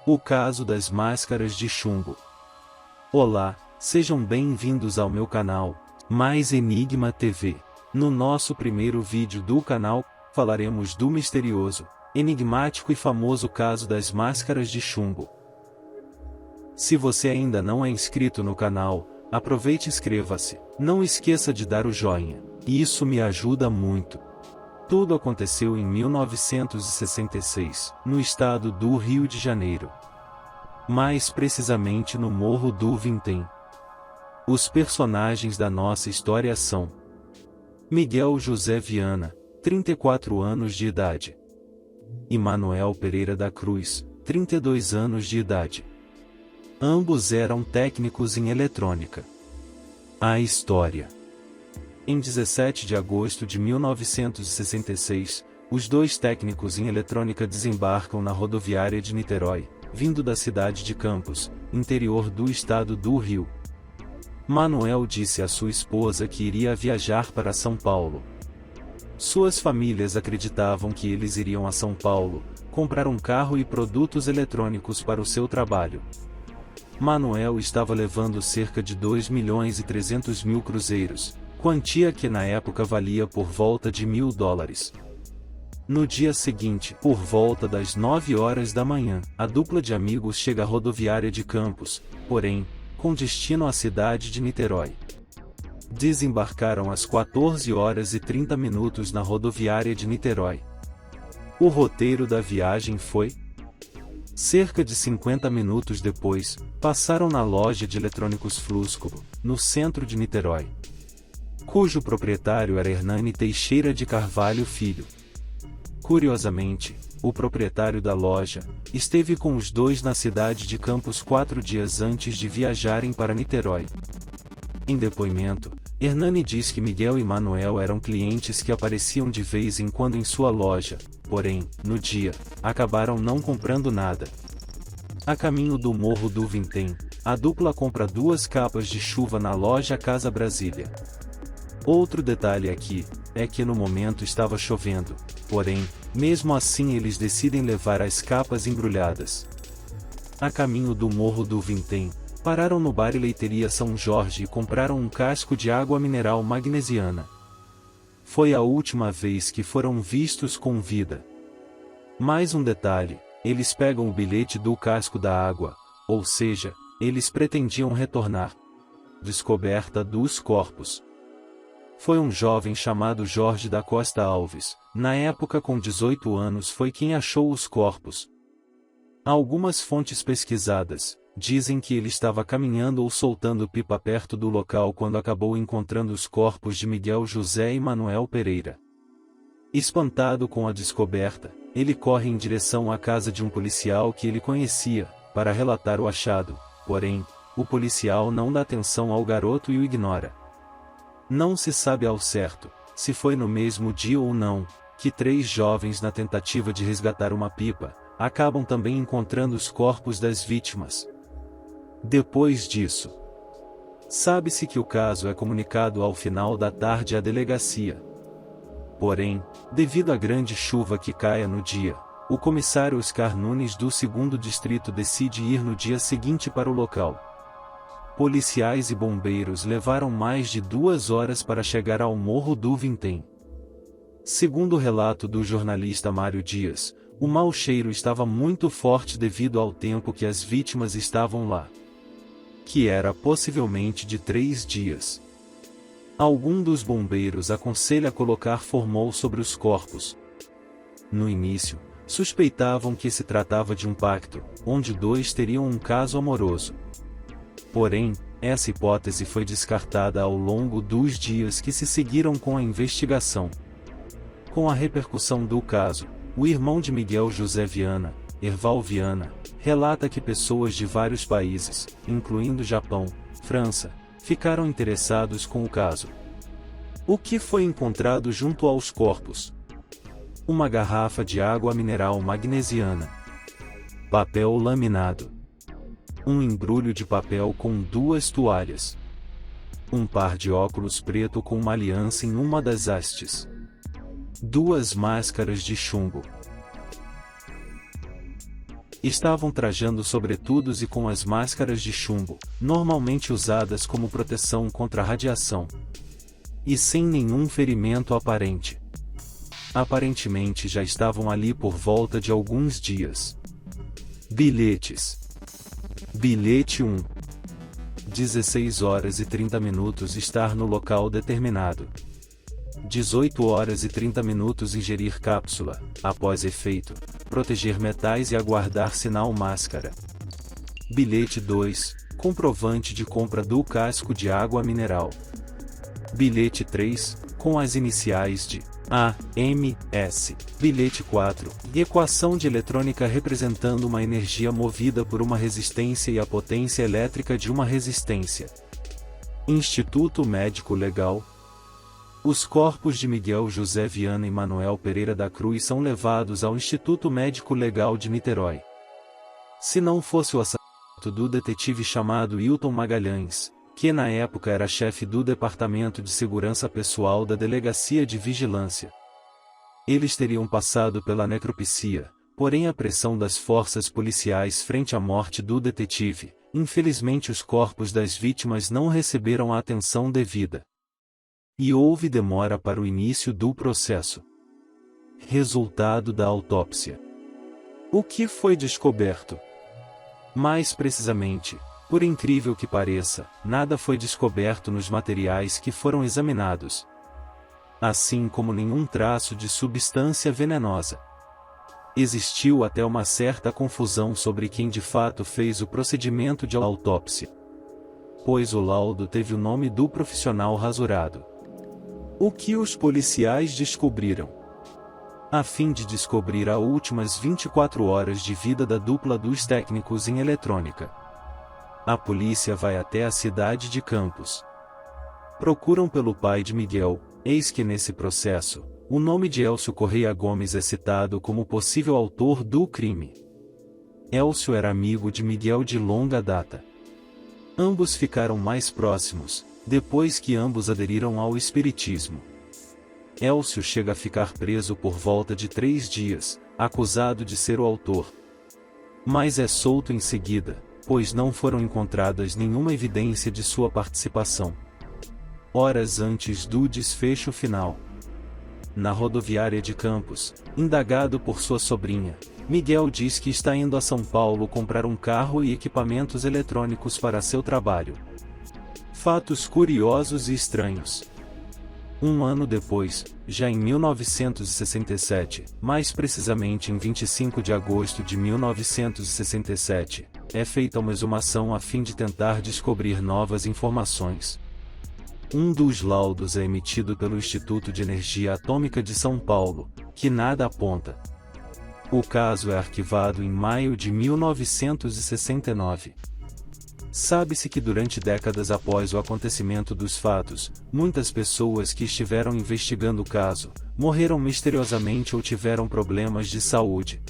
O caso das máscaras de chumbo. Olá, sejam bem-vindos ao meu canal, Mais Enigma TV. No nosso primeiro vídeo do canal, falaremos do misterioso, enigmático e famoso caso das máscaras de chumbo. Se você ainda não é inscrito no canal, aproveite e inscreva-se. Não esqueça de dar o joinha, isso me ajuda muito. Tudo aconteceu em 1966, no estado do Rio de Janeiro. Mais precisamente no Morro do Vintém. Os personagens da nossa história são Miguel José Viana, 34 anos de idade. E Manuel Pereira da Cruz, 32 anos de idade. Ambos eram técnicos em eletrônica. A história. Em 17 de agosto de 1966, os dois técnicos em eletrônica desembarcam na rodoviária de Niterói, vindo da cidade de Campos, interior do estado do Rio. Manuel disse à sua esposa que iria viajar para São Paulo. Suas famílias acreditavam que eles iriam a São Paulo, comprar um carro e produtos eletrônicos para o seu trabalho. Manuel estava levando cerca de 2.300.000 cruzeiros, quantia que na época valia por volta de $1.000. No dia seguinte, por volta das 9 horas da manhã, a dupla de amigos chega à rodoviária de Campos, porém, com destino à cidade de Niterói. Desembarcaram às 14 horas e 30 minutos na rodoviária de Niterói. O roteiro da viagem foi: cerca de 50 minutos depois, passaram na loja de eletrônicos Flusco, no centro de Niterói, cujo proprietário era Hernani Teixeira de Carvalho Filho. Curiosamente, o proprietário da loja esteve com os dois na cidade de Campos 4 dias antes de viajarem para Niterói. Em depoimento, Hernani diz que Miguel e Manuel eram clientes que apareciam de vez em quando em sua loja, porém, no dia, acabaram não comprando nada. A caminho do Morro do Vintém, a dupla compra 2 capas de chuva na loja Casa Brasília. Outro detalhe aqui, é que no momento estava chovendo, porém, mesmo assim eles decidem levar as capas embrulhadas. A caminho do Morro do Vintém, pararam no bar e leiteria São Jorge e compraram um casco de água mineral magnesiana. Foi a última vez que foram vistos com vida. Mais um detalhe, eles pegam o bilhete do casco da água, ou seja, eles pretendiam retornar. Descoberta dos corpos. Foi um jovem chamado Jorge da Costa Alves, na época com 18 anos, foi quem achou os corpos. Algumas fontes pesquisadas dizem que ele estava caminhando ou soltando pipa perto do local quando acabou encontrando os corpos de Miguel José e Manuel Pereira. Espantado com a descoberta, ele corre em direção à casa de um policial que ele conhecia, para relatar o achado, porém, o policial não dá atenção ao garoto e o ignora. Não se sabe ao certo, se foi no mesmo dia ou não, que 3 jovens na tentativa de resgatar uma pipa, acabam também encontrando os corpos das vítimas. Depois disso, sabe-se que o caso é comunicado ao final da tarde à delegacia. Porém, devido à grande chuva que caia no dia, o comissário Oscar Nunes do 2º Distrito decide ir no dia seguinte para o local. Policiais e bombeiros levaram mais de 2 horas para chegar ao Morro do Vintém. Segundo o relato do jornalista Mário Dias, o mau cheiro estava muito forte devido ao tempo que as vítimas estavam lá, que era possivelmente de 3 dias. Algum dos bombeiros aconselha colocar formol sobre os corpos. No início, suspeitavam que se tratava de um pacto, onde 2 teriam um caso amoroso. Porém, essa hipótese foi descartada ao longo dos dias que se seguiram com a investigação. Com a repercussão do caso, o irmão de Miguel José Viana, Erval Viana, relata que pessoas de vários países, incluindo Japão, França, ficaram interessados com o caso. O que foi encontrado junto aos corpos? Uma garrafa de água mineral magnesiana. Papel laminado. Um embrulho de papel com 2 toalhas. Um par de óculos preto com uma aliança em uma das hastes. 2 máscaras de chumbo. Estavam trajando sobretudos e com as máscaras de chumbo, normalmente usadas como proteção contra a radiação. E sem nenhum ferimento aparente. Aparentemente já estavam ali por volta de alguns dias. Bilhetes. Bilhete 1. 16 horas e 30 minutos estar no local determinado. 18 horas e 30 minutos ingerir cápsula, após efeito, proteger metais e aguardar sinal máscara. Bilhete 2, comprovante de compra do casco de água mineral. Bilhete 3, com as iniciais de AMS. Bilhete 4, equação de eletrônica representando uma energia movida por uma resistência e a potência elétrica de uma resistência. Instituto Médico Legal. Os corpos de Miguel José Viana e Manuel Pereira da Cruz são levados ao Instituto Médico Legal de Niterói. Se não fosse o assassinato do detetive chamado Hilton Magalhães, que na época era chefe do Departamento de Segurança Pessoal da Delegacia de Vigilância, eles teriam passado pela necropsia, porém a pressão das forças policiais frente à morte do detetive, infelizmente os corpos das vítimas não receberam a atenção devida. E houve demora para o início do processo. Resultado da autópsia. O que foi descoberto? Mais precisamente, por incrível que pareça, nada foi descoberto nos materiais que foram examinados. Assim como nenhum traço de substância venenosa. Existiu até uma certa confusão sobre quem de fato fez o procedimento de autópsia. Pois o laudo teve o nome do profissional rasurado. O que os policiais descobriram? A fim de descobrir as últimas 24 horas de vida da dupla dos técnicos em eletrônica, a polícia vai até a cidade de Campos. Procuram pelo pai de Miguel, eis que nesse processo, o nome de Elcio Correia Gomes é citado como possível autor do crime. Elcio era amigo de Miguel de longa data. Ambos ficaram mais próximos, depois que ambos aderiram ao espiritismo. Elcio chega a ficar preso por volta de 3 dias, acusado de ser o autor. Mas é solto em seguida, pois não foram encontradas nenhuma evidência de sua participação. Horas antes do desfecho final. Na rodoviária de Campos, indagado por sua sobrinha, Miguel diz que está indo a São Paulo comprar um carro e equipamentos eletrônicos para seu trabalho. Fatos curiosos e estranhos. Um ano depois, já em 1967, mais precisamente em 25 de agosto de 1967, é feita uma exumação a fim de tentar descobrir novas informações. Um dos laudos é emitido pelo Instituto de Energia Atômica de São Paulo, que nada aponta. O caso é arquivado em maio de 1969. Sabe-se que durante décadas após o acontecimento dos fatos, muitas pessoas que estiveram investigando o caso, morreram misteriosamente ou tiveram problemas de saúde.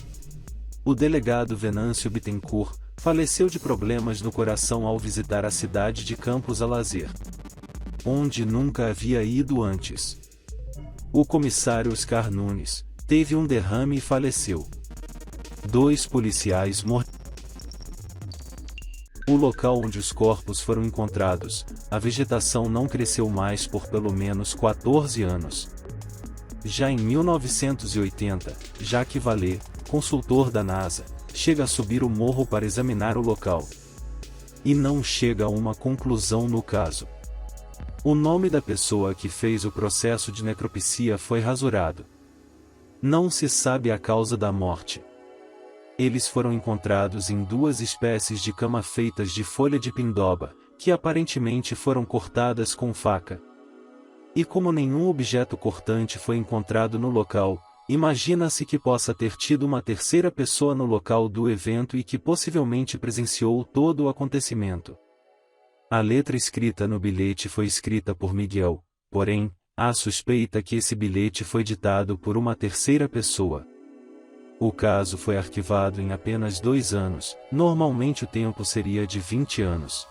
O delegado Venâncio Bittencourt, faleceu de problemas no coração ao visitar a cidade de Campos a lazer, onde nunca havia ido antes. O comissário Oscar Nunes, teve um derrame e faleceu. 2 policiais morreram. O local onde os corpos foram encontrados, a vegetação não cresceu mais por pelo menos 14 anos. Já em 1980, Jacques Vallée, consultor da NASA, chega a subir o morro para examinar o local. E não chega a uma conclusão no caso. O nome da pessoa que fez o processo de necropsia foi rasurado. Não se sabe a causa da morte. Eles foram encontrados em 2 espécies de cama feitas de folha de pindoba, que aparentemente foram cortadas com faca. E como nenhum objeto cortante foi encontrado no local, imagina-se que possa ter tido uma terceira pessoa no local do evento e que possivelmente presenciou todo o acontecimento. A letra escrita no bilhete foi escrita por Miguel, porém, há suspeita que esse bilhete foi ditado por uma terceira pessoa. O caso foi arquivado em apenas 2 anos, normalmente o tempo seria de 20 anos.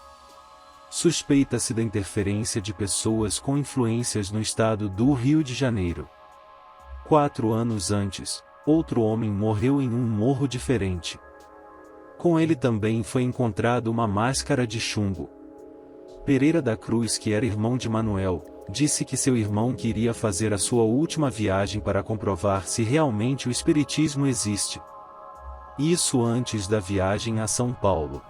Suspeita-se da interferência de pessoas com influências no estado do Rio de Janeiro. 4 anos antes, outro homem morreu em um morro diferente. Com ele também foi encontrado uma máscara de chumbo. Pereira da Cruz, que era irmão de Manuel, disse que seu irmão queria fazer a sua última viagem para comprovar se realmente o espiritismo existe. Isso antes da viagem a São Paulo.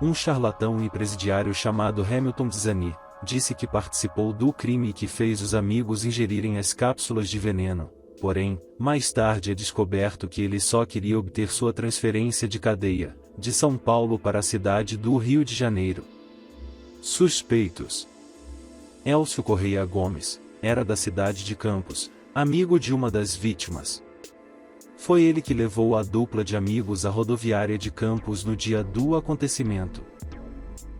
Um charlatão e presidiário chamado Hamilton Dzani disse que participou do crime e que fez os amigos ingerirem as cápsulas de veneno. Porém, mais tarde é descoberto que ele só queria obter sua transferência de cadeia, de São Paulo para a cidade do Rio de Janeiro. Suspeitos. Elcio Correia Gomes era da cidade de Campos, amigo de uma das vítimas. Foi ele que levou a dupla de amigos à rodoviária de Campos no dia do acontecimento.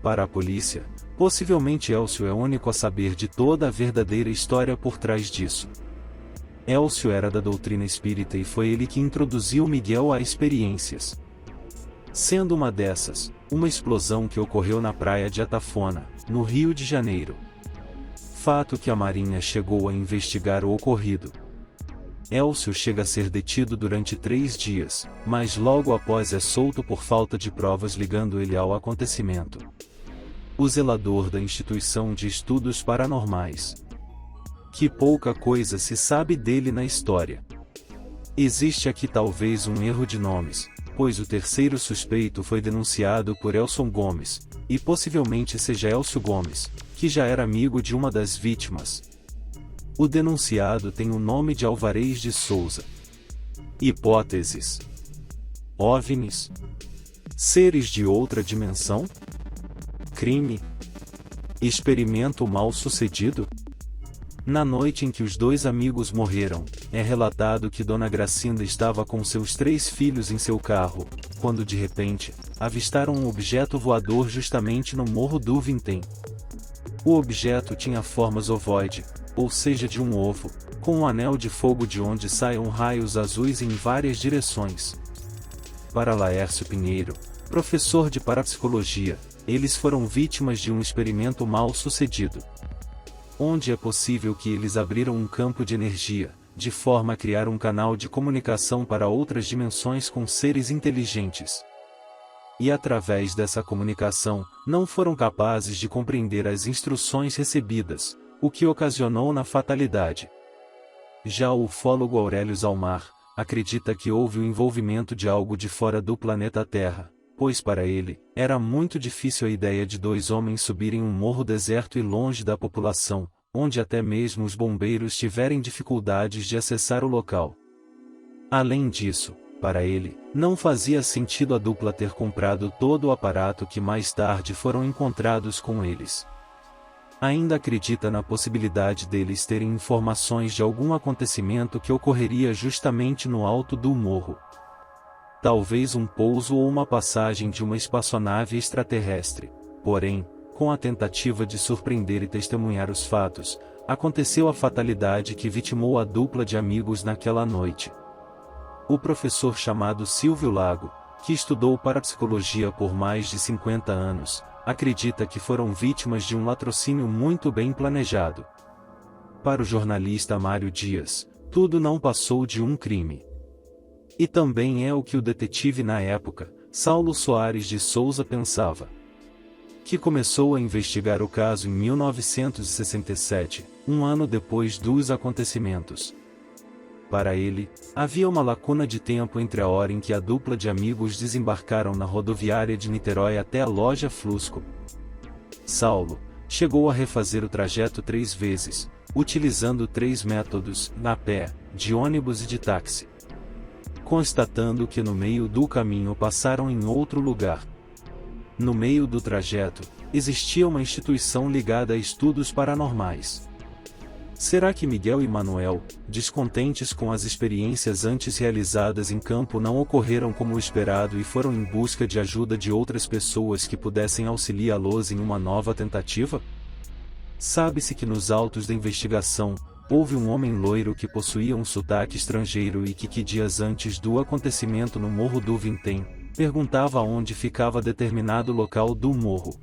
Para a polícia, possivelmente Elcio é o único a saber de toda a verdadeira história por trás disso. Elcio era da doutrina espírita e foi ele que introduziu Miguel a experiências. Sendo uma dessas, uma explosão que ocorreu na praia de Atafona, no Rio de Janeiro. Fato que a Marinha chegou a investigar o ocorrido. Elcio chega a ser detido durante 3 dias, mas logo após é solto por falta de provas ligando ele ao acontecimento. O zelador da Instituição de Estudos Paranormais. Que pouca coisa se sabe dele na história. Existe aqui talvez um erro de nomes, pois o terceiro suspeito foi denunciado por Elson Gomes, e possivelmente seja Elcio Gomes, que já era amigo de uma das vítimas. O denunciado tem o nome de Alvarez de Souza. Hipóteses: OVNIs? Seres de outra dimensão? Crime? Experimento mal sucedido? Na noite em que os 2 amigos morreram, é relatado que Dona Gracinda estava com seus 3 filhos em seu carro, quando de repente, avistaram um objeto voador justamente no Morro do Vintém. O objeto tinha formas ovoide, ou seja de um ovo, com um anel de fogo de onde saiam raios azuis em várias direções. Para Laércio Pinheiro, professor de parapsicologia, eles foram vítimas de um experimento mal sucedido. Onde é possível que eles abriram um campo de energia, de forma a criar um canal de comunicação para outras dimensões com seres inteligentes. E através dessa comunicação, não foram capazes de compreender as instruções recebidas, o que ocasionou na fatalidade. Já o ufólogo Aurélio Zalmar acredita que houve o envolvimento de algo de fora do planeta Terra, pois para ele, era muito difícil a ideia de 2 homens subirem um morro deserto e longe da população, onde até mesmo os bombeiros tiverem dificuldades de acessar o local. Além disso, para ele, não fazia sentido a dupla ter comprado todo o aparato que mais tarde foram encontrados com eles. Ainda acredita na possibilidade deles terem informações de algum acontecimento que ocorreria justamente no alto do morro. Talvez um pouso ou uma passagem de uma espaçonave extraterrestre. Porém, com a tentativa de surpreender e testemunhar os fatos, aconteceu a fatalidade que vitimou a dupla de amigos naquela noite. O professor chamado Silvio Lago, que estudou parapsicologia por mais de 50 anos, acredita que foram vítimas de um latrocínio muito bem planejado. Para o jornalista Mário Dias, tudo não passou de um crime. E também é o que o detetive na época, Saulo Soares de Souza pensava. Que começou a investigar o caso em 1967, um ano depois dos acontecimentos. Para ele, havia uma lacuna de tempo entre a hora em que a dupla de amigos desembarcaram na rodoviária de Niterói até a loja Flusco. Saulo chegou a refazer o trajeto 3 vezes, utilizando 3 métodos, a pé, de ônibus e de táxi. Constatando que no meio do caminho passaram em outro lugar. No meio do trajeto, existia uma instituição ligada a estudos paranormais. Será que Miguel e Manuel, descontentes com as experiências antes realizadas em campo, não ocorreram como o esperado e foram em busca de ajuda de outras pessoas que pudessem auxiliá-los em uma nova tentativa? Sabe-se que nos autos da investigação, houve um homem loiro que possuía um sotaque estrangeiro e que dias antes do acontecimento no Morro do Vintém, perguntava onde ficava determinado local do morro.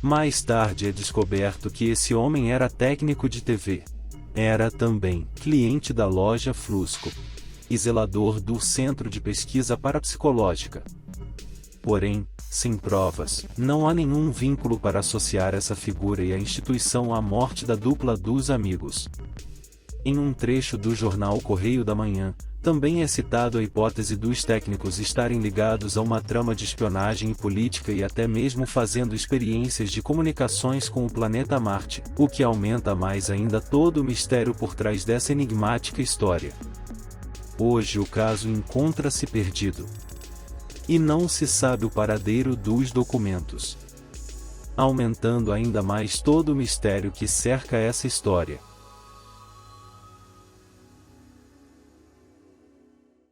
Mais tarde é descoberto que esse homem era técnico de TV. Era também cliente da loja Flusco. e zelador do Centro de Pesquisa Parapsicológica. Porém, sem provas, não há nenhum vínculo para associar essa figura e a instituição à morte da dupla dos amigos. Em um trecho do jornal Correio da Manhã, também é citado a hipótese dos técnicos estarem ligados a uma trama de espionagem e política e até mesmo fazendo experiências de comunicações com o planeta Marte, o que aumenta mais ainda todo o mistério por trás dessa enigmática história. Hoje o caso encontra-se perdido. E não se sabe o paradeiro dos documentos, aumentando ainda mais todo o mistério que cerca essa história.